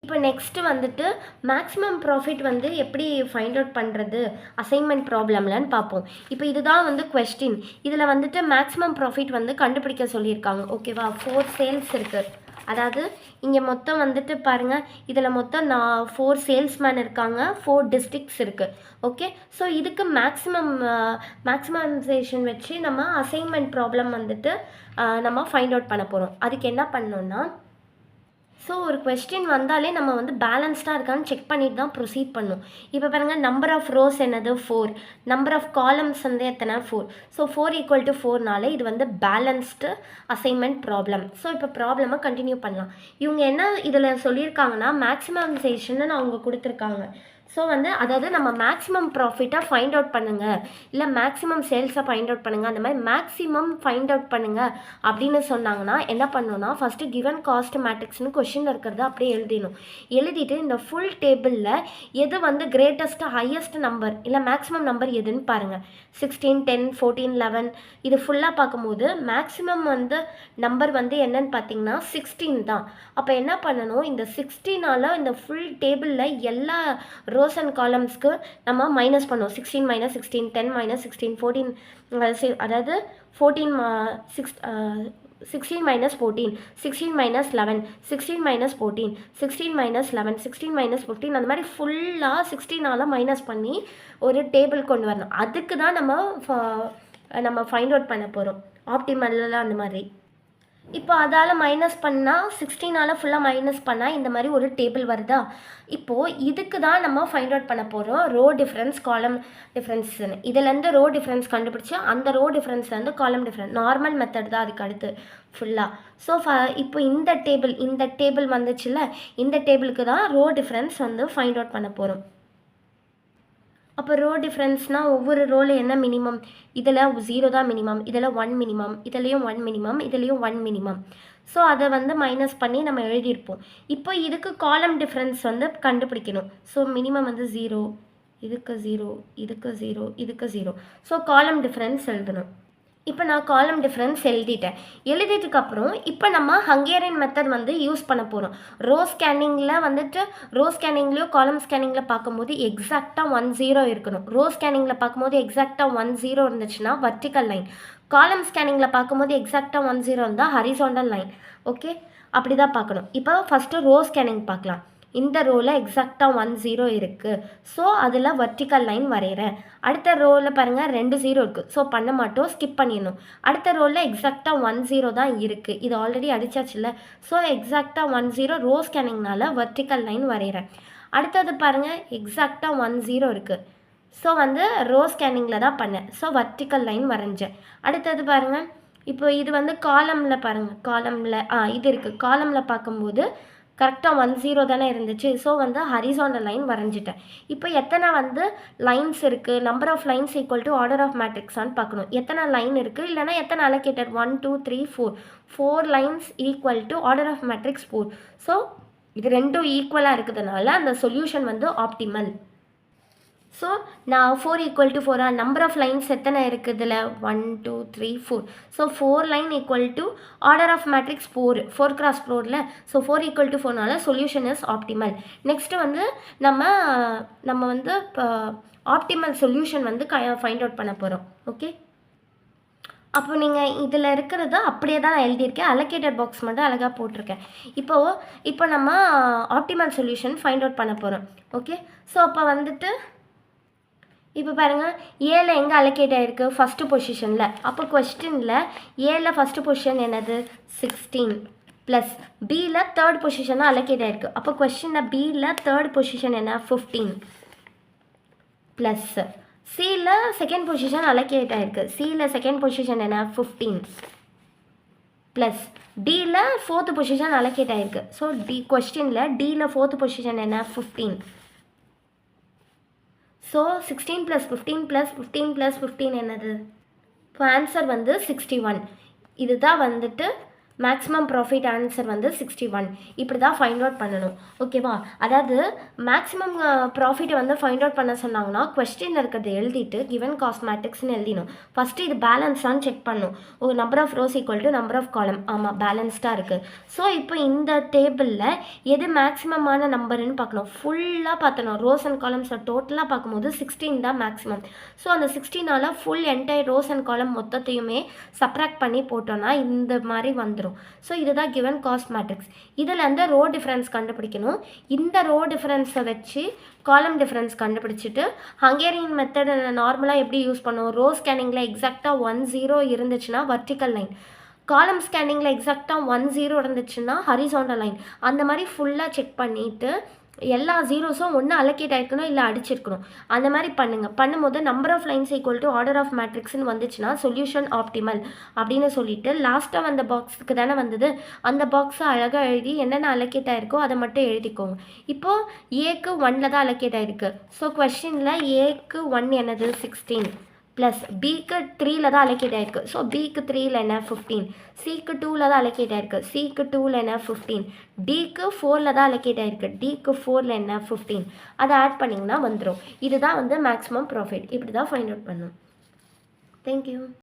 இப்போ நெக்ஸ்ட்டு வந்துட்டு maximum profit வந்து எப்படி ஃபைண்ட் அவுட் பண்ணுறது அசைன்மெண்ட் ப்ராப்ளம்லன்னு பார்ப்போம். இப்போ இதுதான் வந்து கொஸ்டின். இதில் வந்துட்டு மேக்ஸிமம் ப்ராஃபிட் வந்து கண்டுபிடிக்க சொல்லியிருக்காங்க. ஓகேவா? 4 சேல்ஸ் இருக்குது. அதாவது இங்கே மொத்தம் வந்துட்டு பாருங்கள், இதில் மொத்தம் 4 சேல்ஸ்மேன் இருக்காங்க, 4 டிஸ்ட்ரிக்ட்ஸ் இருக்குது. ஓகே, ஸோ இதுக்கு மேக்ஸிமைசேஷன் வச்சு நம்ம அசைன்மெண்ட் ப்ராப்ளம் வந்துட்டு நம்ம ஃபைண்ட் அவுட் பண்ண போகிறோம். அதுக்கு என்ன பண்ணோன்னா, ஸோ ஒரு கொஸ்டின் வந்தாலே நம்ம வந்து பேலன்ஸ்டாக இருக்கான்னு செக் பண்ணிட்டு தான் ப்ரொசீட் பண்ணும். இப்போ பாருங்கள், நம்பர் ஆஃப் ரோஸ் என்னது 4, நம்பர் ஆஃப் காலம்ஸ் வந்து எத்தனை 4. ஸோ 4 = 4நால இது வந்து பேலன்ஸ்டு அசைன்மெண்ட் ப்ராப்ளம். ஸோ இப்போ ப்ராப்ளமாக கண்டினியூ பண்ணலாம். இவங்க என்ன இதில் சொல்லியிருக்காங்கன்னா, மேக்ஸிமைசேஷன்னு அவங்க கொடுத்துருக்காங்க. ஸோ வந்து அதாவது நம்ம மேக்ஸிமம் ப்ராஃபிட்டாக ஃபைண்ட் அவுட் பண்ணுங்கள், இல்லை மேக்ஸிமம் சேல்ஸை ஃபைண்ட் அவுட் பண்ணுங்கள், அந்த மாதிரி மேக்ஸிமம் ஃபைண்ட் அவுட் பண்ணுங்கள் அப்படின்னு சொன்னாங்கன்னா என்ன பண்ணணும்னா, ஃபஸ்ட்டு கிவன் காஸ்ட் மேட்ரிக்ஸ்னு கொஷின் இருக்கிறத அப்படியே எழுதிட்டு இந்த ஃபுல் டேபிளில் எது வந்து கிரேட்டஸ்ட்டு ஹையஸ்ட் நம்பர் இல்லை மேக்ஸிமம் நம்பர் எதுன்னு பாருங்கள். 16, 10, 14, 11 இது ஃபுல்லாக பார்க்கும்போது மேக்ஸிமம் வந்து நம்பர் வந்து என்னன்னு பார்த்தீங்கன்னா 16 தான். அப்போ என்ன பண்ணணும், இந்த 16ஆல் இந்த ஃபுல் டேபிளில் எல்லா ரோஸ் அண்ட் காலம்ஸ்க்கு நம்ம மைனஸ் பண்ணுவோம். 16 - 16, 10 - 16, 14, அதாவது 16 16 - 14, 16 - 11, 16 - 14, 16 - 11, 16 - 15 அந்த மாதிரி ஃபுல்லாக 16ஆல் மைனஸ் பண்ணி ஒரு டேபிள் கொண்டு வரணும். அதுக்கு தான் நம்ம ஃபைண்ட் அவுட் பண்ண போகிறோம், ஆப்டிமல்லாம் அந்த மாதிரி. இப்போ அதால் மைனஸ் பண்ணால் 16ஆல் ஃபுல்லாக மைனஸ் பண்ணால் இந்த மாதிரி ஒரு டேபிள் வருதா. இப்போது இதுக்கு தான் நம்ம ஃபைண்ட் அவுட் பண்ண போகிறோம் ரோ டிஃப்ரென்ஸ் காலம் டிஃப்ரென்ஸ்னு. இதிலேருந்து ரோ டிஃப்ரென்ஸ் கண்டுபிடிச்சி அந்த ரோ டிஃப்ரென்ஸ்லேருந்து காலம் டிஃப்ரென்ஸ் நார்மல் மெத்தட் தான் அதுக்கு அடுத்து ஃபுல்லாக. ஸோ இப்போ இந்த டேபிள் வந்துச்சுல்ல, இந்த டேபிளுக்கு தான் ரோ டிஃப்ரென்ஸ் வந்து ஃபைண்ட் அவுட் பண்ண போகிறோம். அப்போ ரோ டிஃப்ரென்ஸ்னால் ஒவ்வொரு ரோவில் என்ன மினிமம், இதில் 0 தான் மினிமம், இதில் 1 மினிமம், இதுலேயும் 1 மினிமம், இதுலேயும் 1 மினிமம். ஸோ அதை வந்து மைனஸ் பண்ணி நம்ம எழுதியிருப்போம். இப்போ இதுக்கு காலம் டிஃப்ரென்ஸ் வந்து கண்டுபிடிக்கணும். ஸோ மினிமம் வந்து 0, இதுக்கு 0, இதுக்கு 0, இதுக்கு 0. ஸோ காலம் டிஃப்ரென்ஸ் எழுதணும். இப்போ நான் காலம் டிஃப்ரென்ஸ் எழுதிட்டதுக்கப்புறம் இப்போ நம்ம ஹங்கேரியன் மெத்தட் வந்து யூஸ் பண்ண போகிறோம். ரோ ஸ்கேனிங்லேயும் காலம் ஸ்கேனிங்கில் பார்க்கும்போது எக்ஸாக்டாக 10 இருக்கணும். ரோ ஸ்கேனிங்கில் பார்க்கும்போது எக்ஸாக்டாக 10 இருந்துச்சுன்னா வர்டிக்கல் லைன், காலம் ஸ்கேனிங்கில் பார்க்கும்போது எக்ஸாக்டாக 10 இருந்தால் ஹரிசாண்டல் லைன். ஓகே, அப்படி தான் பார்க்கணும். இப்போ ஃபஸ்ட்டு ரோ ஸ்கேனிங் பார்க்கலாம். இந்த ரோவில் எக்ஸாக்டாக 10 இருக்குது. ஸோ அதில் வர்டிக்கல் லைன் வரைகிறேன். அடுத்த ரோவில் பாருங்கள் 2 0 இருக்குது. ஸோ பண்ண மாட்டோம், ஸ்கிப் பண்ணிடணும். அடுத்த ரோவில் எக்ஸாக்டாக 10 தான் இருக்குது. இது ஆல்ரெடி அடிச்சாச்சுல்ல. ஸோ எக்ஸாக்டாக 10 ரோ ஸ்கேனிங்னால வர்டிக்கல் லைன் வரைகிறேன். அடுத்தது பாருங்கள் எக்ஸாக்டாக 10 இருக்குது. ஸோ வந்து ரோ ஸ்கேனிங்கில் தான் பண்ணேன். ஸோ வர்டிக்கல் லைன் வரைஞ்சேன். அடுத்தது பாருங்கள், இப்போ இது வந்து காலமில் பாருங்கள், காலமில் இது இருக்குது. காலமில் பார்க்கும்போது கரெக்டாக 10 தானே இருந்துச்சு. ஸோ வந்து ஹரிசாண்டல் லைன் வரைஞ்சிட்டேன். இப்போ எத்தனை வந்து லைன்ஸ் இருக்குது, number of lines = order of மேட்ரிக்ஸான்னு பார்க்கணும். எத்தனை லைன் இருக்குது, இல்லைனா எத்தனை allocated 1 2 3 4 lines = order of matrix 4. So இது ரெண்டும் ஈக்குவலாக இருக்கிறதுனால அந்த சொல்யூஷன் வந்து ஆப்டிமல். ஸோ நான் 4 = 4 நம்பர் ஆஃப் லைன்ஸ் எத்தனை இருக்குது இதில் 1 2 3 4. So 4 line = order of matrix 4 4 × 4ல. ஸோ 4 = 4நால சொல்யூஷன் இஸ் ஆப்டிமல். நெக்ஸ்ட்டு வந்து நம்ம வந்து இப்போ ஆப்டிமல் சொல்யூஷன் வந்து ஃபைண்ட் அவுட் பண்ண போகிறோம். ஓகே, அப்போ நீங்கள் இதில் இருக்கிறத அப்படியே தான் நான் எழுதியிருக்கேன், அலோகேட்டட் பாக்ஸ் மட்டும் அழகாக போட்டிருக்கேன். இப்போ நம்ம ஆப்டிமல் சொல்யூஷன் ஃபைண்ட் அவுட் பண்ண போகிறோம். ஓகே, ஸோ அப்போ வந்துட்டு இப்போ பாருங்கள், ஏல எங்கே அலோகேட் ஆகிருக்கு, ஃபஸ்ட்டு பொசிஷனில். அப்போ கொஸ்டினில் ஏல ஃபஸ்ட்டு பொசிஷன் என்னது 16 ப்ளஸ் பியில் தேர்ட் பொசிஷனாக அலோகேட் ஆகிருக்கு. அப்போ கொஸ்டினில் பியில் தேர்ட் பொசிஷன் என்ன 15 ப்ளஸ் சியில் செகண்ட் பொசிஷன் அலோகேட் ஆகிருக்கு. சியில் செகண்ட் பொசிஷன் என்ன 15 ப்ளஸ் டியில் ஃபோர்த்து பொசிஷன் அலோகேட் ஆகிருக்கு. ஸோ கொஸ்டினில் டியில் ஃபோர்த்து பொசிஷன் என்ன 15. ஸோ 16 + 15 + 15 + 15 என்னது, இப்போ ஆன்சர் வந்து 61. இதுதான் வந்துட்டு மேக்ஸிமம் ப்ராஃபிட் ஆன்சர் வந்து 61. இப்படி தான் ஃபைண்ட் அவுட் பண்ணணும். ஓகேவா? அதாவது மேக்ஸிமம் ப்ராஃபிட்டை வந்து ஃபைண்ட் அவுட் பண்ண சொன்னாங்கன்னா கொஸ்டின் இருக்கிறத எழுதிட்டு கிவன் காஸ்ட் மேட்ரிக்ஸ்னு எழுதிடும். ஃபஸ்ட்டு இது பேலன்ஸான்னு செக் பண்ணணும். Number of rows equal to number of column. ஆமாம், பேலன்ஸ்டாக இருக்குது. ஸோ இப்போ இந்த டேபிளில் எது மேக்ஸிமமான நம்பருன்னு பார்க்கணும். ஃபுல்லாக பார்த்தணும். ரோஸ் அண்ட் காலம்ஸை டோட்டலாக பார்க்கும்போது 16 தான் மேக்ஸிமம். ஸோ அந்த 16ஆல் full entire rows and column மொத்தத்தையுமே சப்ராக்ட் பண்ணி போட்டோன்னா இந்த மாதிரி வந்துடும். ஸோ இதுதான் கிவன் காஸ்ட் மேட்ரிக்ஸ். இதில் வந்து ரோ டிஃபரன்ஸ் கண்டுபிடிக்கணும். இந்த ரோ டிஃபரன்ஸை வச்சு காலம் டிஃபரன்ஸ் கண்டுபிடிச்சிட்டு ஹங்கேரியன் மெத்தட் நார்மலாக எப்படி யூஸ் பண்ணுவோம், ரோ ஸ்கேனிங்கில் எக்ஸாக்டாக 10 இருந்துச்சுன்னா வர்டிக்கல் லைன், காலம் ஸ்கேனிங்கில் எக்ஸாக்டாக 10 இருந்துச்சுன்னா ஹரிசாண்டல் லைன். அந்த மாதிரி ஃபுல்லாக செக் பண்ணிவிட்டு எல்லா ஜீரோஸும் ஒன்று அலோகேட் ஆகிருக்கணும் இல்லை அடிச்சிருக்கணும். அந்த மாதிரி பண்ணும்போது number of lines equal to order of மேட்ரிக்ஸ்னு வந்துச்சுன்னா சொல்யூஷன் ஆப்டிமல் அப்படின்னு சொல்லிட்டு லாஸ்ட்டாக வந்த பாக்ஸுக்கு தானே வந்தது, அந்த பாக்ஸை அழகாக எழுதி என்னென்ன அலோகேட் ஆகிருக்கோ அதை மட்டும் எழுதிக்கோங்க. இப்போது ஏக்கு 1 தான் அலோகேட் ஆகிருக்கு. ஸோ கொஸ்டினில் ஏக்கு 1 என்னது 16 ப்ளஸ் பிக்கு 3 தான் அலோகேட் ஆகிருக்கு. ஸோ பிக்கு 3 என்ன 15, சிக்கு 2 தான் அலோகேட் ஆகிருக்கு. சிக்கு 2 என்ன 15, டிக்கு 4 தான் அலோகேட் ஆகிருக்கு. டிக்கு 4 என்ன 15. அதை ஆட் பண்ணிங்கன்னா வந்துடும். இதுதான் வந்து மேக்ஸிமம் ப்ராஃபிட். இப்படி தான் ஃபைண்ட் அவுட் பண்ணும். தேங்க்யூ.